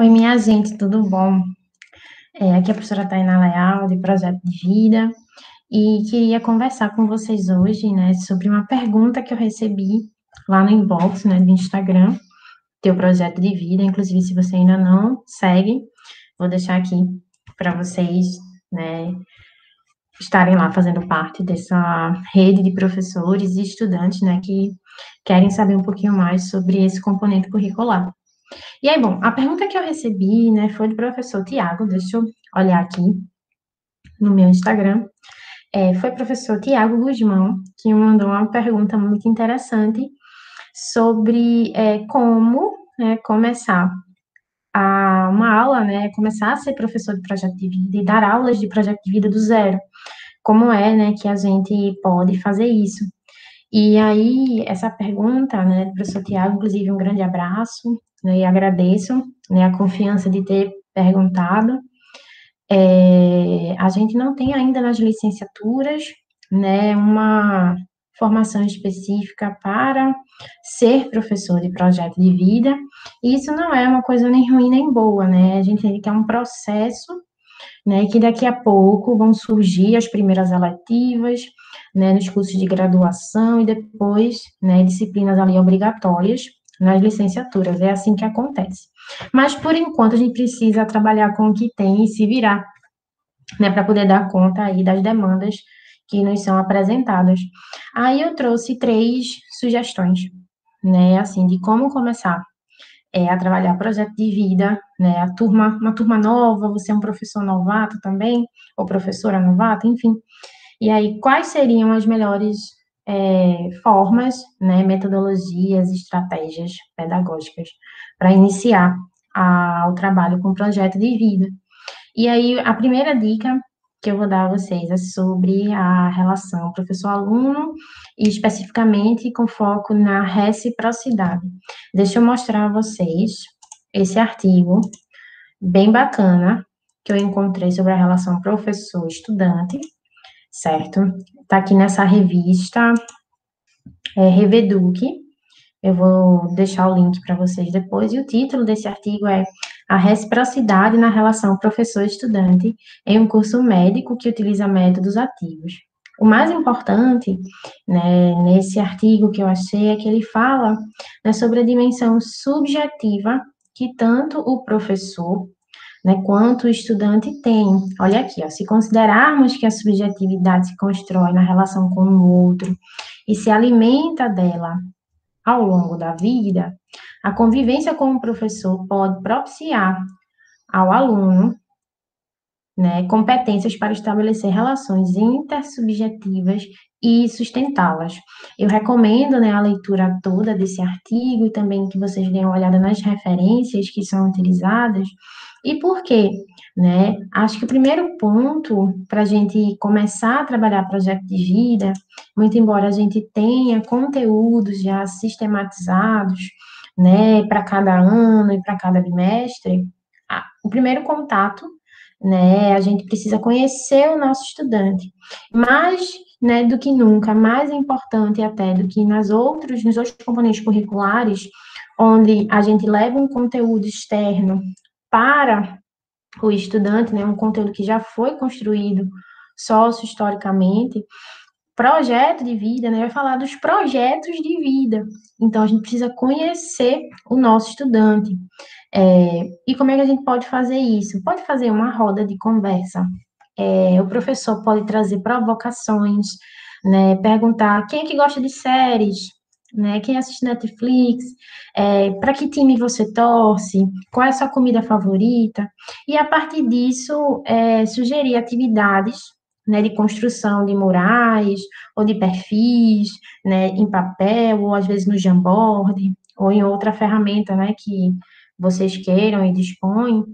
Oi, minha gente, tudo bom? Aqui é a professora Tainá Leal, de Projeto de Vida, e queria conversar com vocês hoje, né, sobre uma pergunta que eu recebi lá no inbox, né, do Instagram, teu Projeto de Vida. Inclusive, se você ainda não segue, vou deixar aqui para vocês, né, estarem lá fazendo parte dessa rede de professores e estudantes, né, que querem saber um pouquinho mais sobre esse componente curricular. E aí, bom, a pergunta que eu recebi, né, foi do professor Tiago, deixa eu olhar aqui no meu Instagram. Foi o professor Tiago Guzmão que me mandou uma pergunta muito interessante sobre como, né, começar uma aula, né, começar a ser professor de projeto de vida e dar aulas de projeto de vida do zero. Como é, né, que a gente pode fazer isso? E aí, essa pergunta, né, do professor Tiago, inclusive, um grande abraço, né, e agradeço, né, a confiança de ter perguntado. A gente não tem ainda nas licenciaturas, né, uma formação específica para ser professor de projeto de vida, e isso não é uma coisa nem ruim nem boa, né, a gente tem que é um processo, né, que daqui a pouco vão surgir as primeiras eletivas, né, nos cursos de graduação e depois, né, disciplinas ali obrigatórias nas licenciaturas, é assim que acontece. Mas, por enquanto, a gente precisa trabalhar com o que tem e se virar, né, para poder dar conta aí das demandas que nos são apresentadas. Aí eu trouxe 3 sugestões, né, assim, de como começar a trabalhar projeto de vida, né, uma turma nova, você é um professor novato também, ou professora novata, enfim. E aí, quais seriam as melhores formas, né, metodologias, estratégias pedagógicas para iniciar o trabalho com projeto de vida? E aí, a primeira dica que eu vou dar a vocês é sobre a relação professor-aluno e especificamente com foco na reciprocidade. Deixa eu mostrar a vocês esse artigo bem bacana que eu encontrei sobre a relação professor-estudante, certo? Tá aqui nessa revista Reveduc. Eu vou deixar o link para vocês depois. E o título desse artigo é A Reciprocidade na Relação Professor-Estudante em um curso médico que utiliza métodos ativos. O mais importante, né, nesse artigo que eu achei é que ele fala, né, sobre a dimensão subjetiva que tanto o professor, né, quanto o estudante tem. Olha aqui, ó, se considerarmos que a subjetividade se constrói na relação com o outro e se alimenta dela ao longo da vida, a convivência com o professor pode propiciar ao aluno, né, competências para estabelecer relações intersubjetivas e sustentá-las. Eu recomendo, né, a leitura toda desse artigo e também que vocês deem uma olhada nas referências que são utilizadas. E por quê? Né? Acho que o primeiro ponto para a gente começar a trabalhar projeto de vida, muito embora a gente tenha conteúdos já sistematizados, né, para cada ano e para cada bimestre, o primeiro contato, né, a gente precisa conhecer o nosso estudante. Mais, né, do que nunca, mais importante até do que nos outros componentes curriculares, onde a gente leva um conteúdo externo para o estudante, né, um conteúdo que já foi construído sócio-historicamente, projeto de vida, né, vai falar dos projetos de vida. Então, a gente precisa conhecer o nosso estudante. E como é que a gente pode fazer isso? Pode fazer uma roda de conversa. O professor pode trazer provocações, né, perguntar quem é que gosta de séries, né, quem assiste Netflix, para que time você torce, qual é a sua comida favorita, e a partir disso, sugerir atividades, né, de construção de murais, ou de perfis, né, em papel, ou às vezes no Jamboard, ou em outra ferramenta, né, que vocês queiram e dispõem,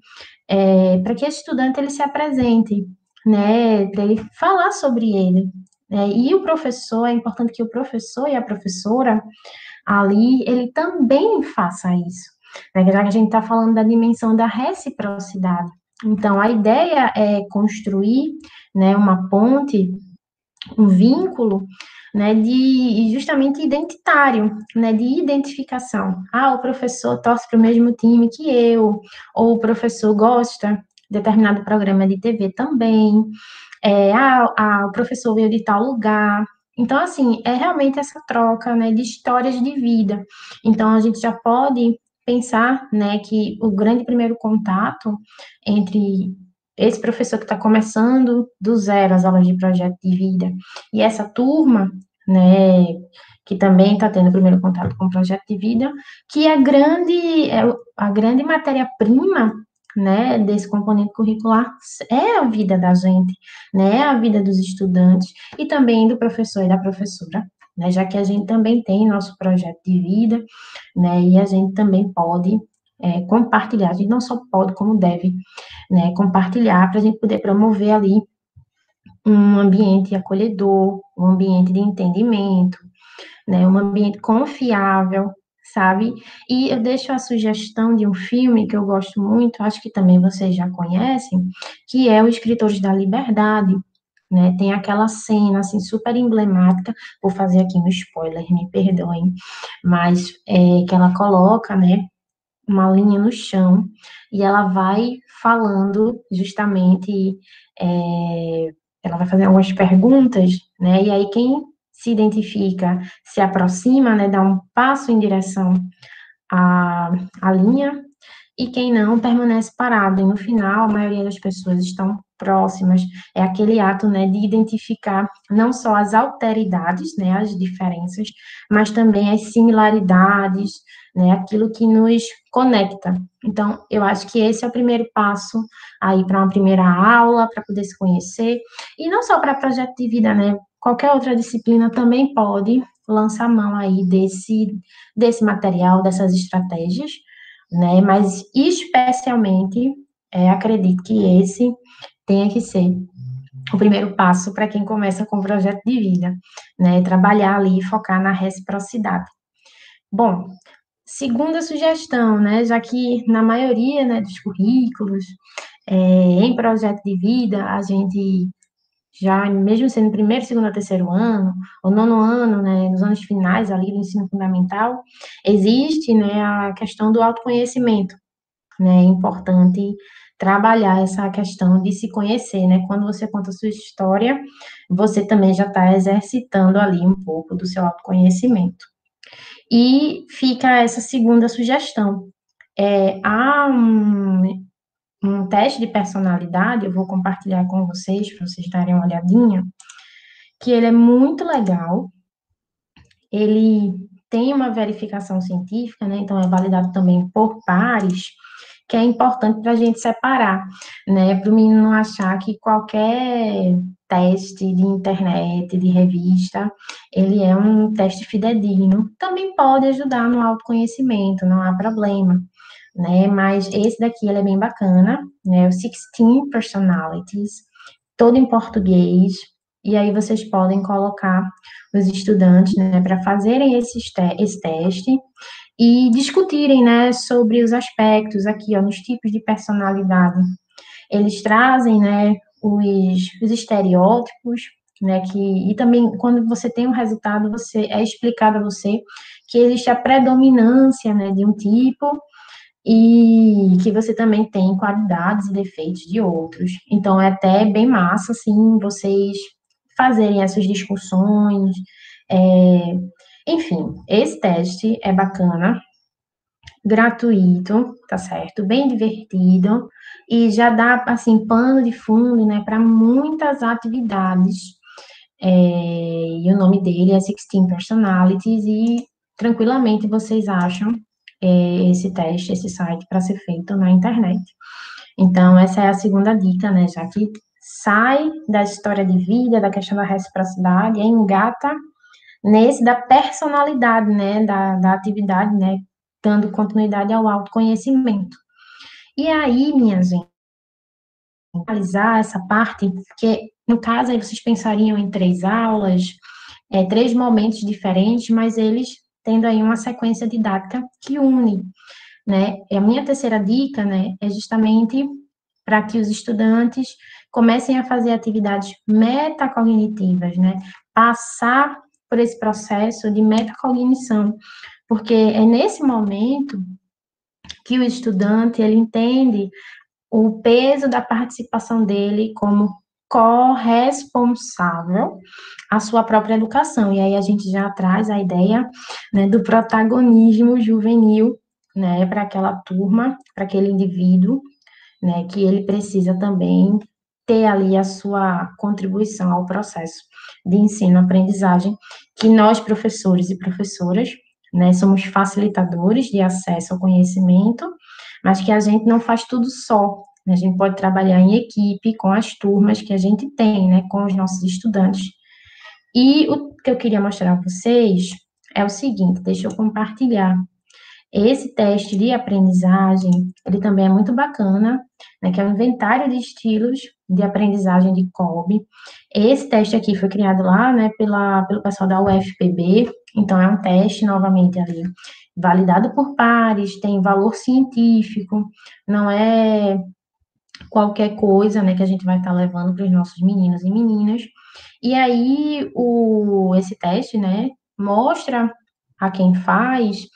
para que esse estudante ele se apresente, né, para ele falar sobre ele. E o professor, é importante que o professor e a professora ali, ele também faça isso, né, já que a gente está falando da dimensão da reciprocidade. Então, a ideia é construir, né, uma ponte um vínculo, né, de justamente identitário, né, de identificação. Ah, o professor torce para o mesmo time que eu, ou o professor gosta de determinado programa de TV também, o professor veio de tal lugar. Então, assim, é realmente essa troca, né, de histórias de vida. Então, a gente já pode pensar, né, que o grande primeiro contato entre esse professor que está começando do zero as aulas de projeto de vida e essa turma, né, que também está tendo o primeiro contato com o projeto de vida, que a grande matéria-prima, né, desse componente curricular é a vida da gente, né, a vida dos estudantes e também do professor e da professora, né, já que a gente também tem nosso projeto de vida, né, e a gente também pode compartilhar, a gente não só pode, como deve, né, compartilhar para a gente poder promover ali um ambiente acolhedor, um ambiente de entendimento, né, um ambiente confiável, sabe? E eu deixo a sugestão de um filme que eu gosto muito, acho que também vocês já conhecem, que é o Escritores da Liberdade, né? Tem aquela cena assim super emblemática, vou fazer aqui um spoiler, me perdoem, mas que ela coloca, né, uma linha no chão e ela vai falando justamente, é, ela vai fazer algumas perguntas, né? E aí quem se identifica, se aproxima, né, dá um passo em direção à linha, e quem não permanece parado. E no final, a maioria das pessoas estão próximas. É aquele ato, né, de identificar não só as alteridades, né, as diferenças, mas também as similaridades, né, aquilo que nos conecta. Então, eu acho que esse é o primeiro passo aí para uma primeira aula, para poder se conhecer, e não só para projeto de vida, né, qualquer outra disciplina também pode lançar mão aí desse material, dessas estratégias, né? Mas especialmente, acredito que esse tenha que ser o primeiro passo para quem começa com o projeto de vida, né? Trabalhar ali e focar na reciprocidade. Bom, segunda sugestão, né? Já que na maioria, né, dos currículos, em projeto de vida, a gente já, mesmo sendo primeiro, segundo ou terceiro ano, ou nono ano, né, nos anos finais ali do ensino fundamental, existe, né, a questão do autoconhecimento, né? É importante trabalhar essa questão de se conhecer, né? Quando você conta a sua história, você também já está exercitando ali um pouco do seu autoconhecimento. E fica essa segunda sugestão. Há um teste de personalidade, eu vou compartilhar com vocês, para vocês darem uma olhadinha, que ele é muito legal, ele tem uma verificação científica, né? Então é validado também por pares, que é importante para a gente separar, né? Para o menino não achar que qualquer teste de internet, de revista, ele é um teste fidedigno. Também pode ajudar no autoconhecimento, não há problema, né? Mas esse daqui ele é bem bacana, né? O 16 Personalities, todo em português. E aí vocês podem colocar os estudantes, né, para fazerem esse teste e discutirem, né, sobre os aspectos aqui, ó, nos tipos de personalidade. Eles trazem, né, os estereótipos, né, e também quando você tem um resultado, é explicado a você que existe a predominância, né, de um tipo e que você também tem qualidades e defeitos de outros. Então, é até bem massa, assim, vocês fazerem essas discussões. É... Enfim, esse teste é bacana, gratuito, tá certo? Bem divertido e já dá, assim, pano de fundo, né, para muitas atividades. E o nome dele é 16 Personalities e tranquilamente vocês acham esse teste, esse site para ser feito na internet. Então, essa é a segunda dica, né, já que sai da história de vida, da questão da reciprocidade, e engata nesse da personalidade, né, da atividade, né, dando continuidade ao autoconhecimento. E aí, minha gente, analisar essa parte, porque no caso aí vocês pensariam em 3 aulas, 3 momentos diferentes, mas eles tendo aí uma sequência didática que une, né? E a minha terceira dica, né, é justamente para que os estudantes comecem a fazer atividades metacognitivas, né? Passar por esse processo de metacognição, porque é nesse momento que o estudante ele entende o peso da participação dele como corresponsável à sua própria educação. E aí a gente já traz a ideia, né, do protagonismo juvenil, né, para aquela turma, para aquele indivíduo, né, que ele precisa também ter ali a sua contribuição ao processo de ensino-aprendizagem, que nós, professores e professoras, né, somos facilitadores de acesso ao conhecimento, mas que a gente não faz tudo só, né, a gente pode trabalhar em equipe com as turmas que a gente tem, né, com os nossos estudantes. E o que eu queria mostrar a vocês é o seguinte, deixa eu compartilhar. Esse teste de aprendizagem, ele também é muito bacana, né, que é o inventário de estilos de aprendizagem de Kolbe. Esse teste aqui foi criado lá, né, pelo pessoal da UFPB, então é um teste, novamente, ali, validado por pares, tem valor científico, não é qualquer coisa, né, que a gente vai estar levando para os nossos meninos e meninas. E aí, esse teste, né, mostra a quem faz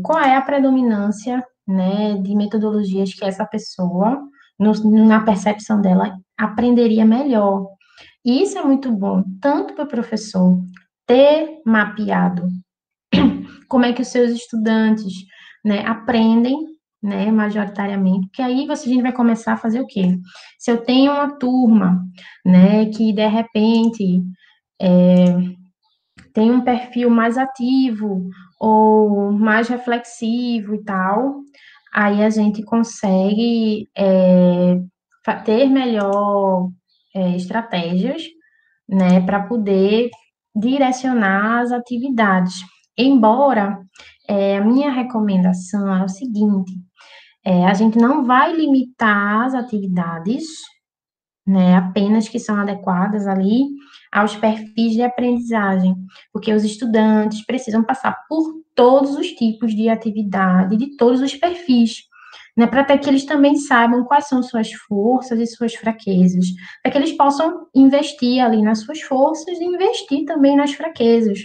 qual é a predominância, né, de metodologias que essa pessoa, na percepção dela, aprenderia melhor. E isso é muito bom, tanto para o professor ter mapeado como é que os seus estudantes, né, aprendem, né, majoritariamente, porque aí a gente vai começar a fazer o quê? Se eu tenho uma turma, né, que de repente tem um perfil mais ativo ou mais reflexivo e tal, aí a gente consegue ter melhor estratégias, né, para poder direcionar as atividades. Embora a minha recomendação é o seguinte: a gente não vai limitar as atividades, né, apenas que são adequadas ali aos perfis de aprendizagem, porque os estudantes precisam passar por todos os tipos de atividade, de todos os perfis, né, para até que eles também saibam quais são suas forças e suas fraquezas, para que eles possam investir ali nas suas forças e investir também nas fraquezas,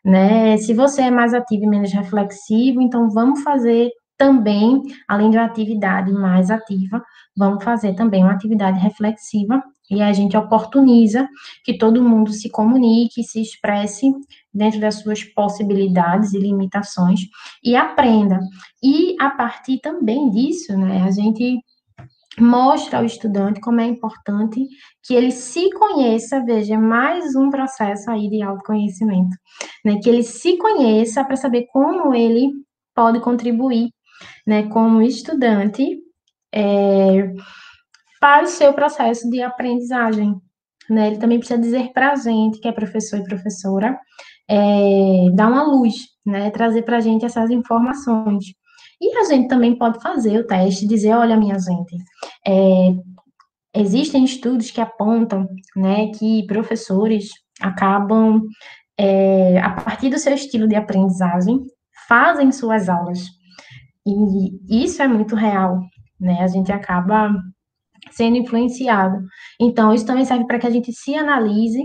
né? Se você é mais ativo e menos reflexivo, então vamos fazer também, além de uma atividade mais ativa, vamos fazer também uma atividade reflexiva e a gente oportuniza que todo mundo se comunique, se expresse dentro das suas possibilidades e limitações e aprenda. E a partir também disso, né, a gente mostra ao estudante como é importante que ele se conheça, veja, mais um processo aí de autoconhecimento, né, que ele se conheça para saber como ele pode contribuir, né, como estudante, para o seu processo de aprendizagem, né? Ele também precisa dizer para a gente, que é professor e professora, dar uma luz, né? Trazer para a gente essas informações. E a gente também pode fazer o teste, dizer, olha, minha gente, existem estudos que apontam, né, que professores acabam, a partir do seu estilo de aprendizagem, fazem suas aulas. E isso é muito real, né? A gente acaba sendo influenciado. Então, isso também serve para que a gente se analise,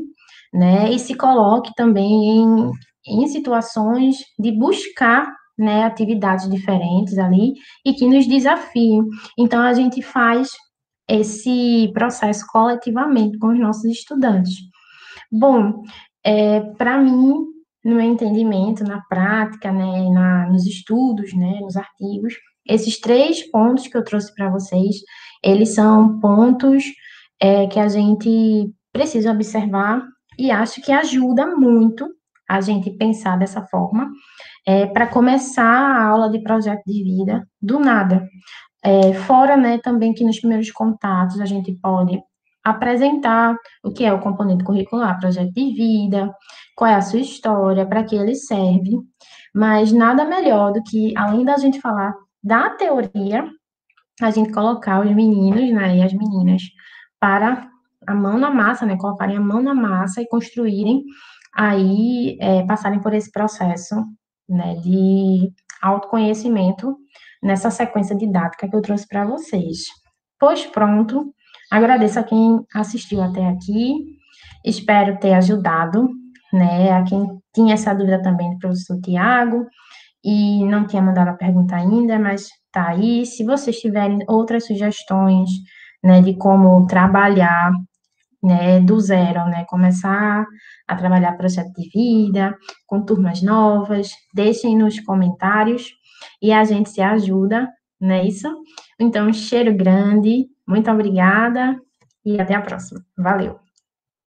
né, e se coloque também em situações de buscar, né, atividades diferentes ali e que nos desafiem. Então, a gente faz esse processo coletivamente com os nossos estudantes. Bom, para mim, no meu entendimento, na prática, né, nos estudos, né, nos artigos, esses 3 pontos que eu trouxe para vocês, eles são pontos que a gente precisa observar e acho que ajuda muito a gente pensar dessa forma, para começar a aula de projeto de vida do nada. Fora, né, também que nos primeiros contatos a gente pode apresentar o que é o componente curricular, projeto de vida, qual é a sua história, para que ele serve, mas nada melhor do que, além da gente falar da teoria, a gente colocar os meninos, né, e as meninas para a mão na massa, né, colocarem a mão na massa e construírem aí, passarem por esse processo, né, de autoconhecimento nessa sequência didática que eu trouxe para vocês. Pois pronto, agradeço a quem assistiu até aqui, espero ter ajudado, né, a quem tinha essa dúvida também do professor Tiago, e não tinha mandado a pergunta ainda, mas tá aí. Se vocês tiverem outras sugestões, né, de como trabalhar, né, do zero, né, começar a trabalhar projeto de vida, com turmas novas, deixem nos comentários e a gente se ajuda, não é isso? Então, um cheiro grande, muito obrigada e até a próxima. Valeu!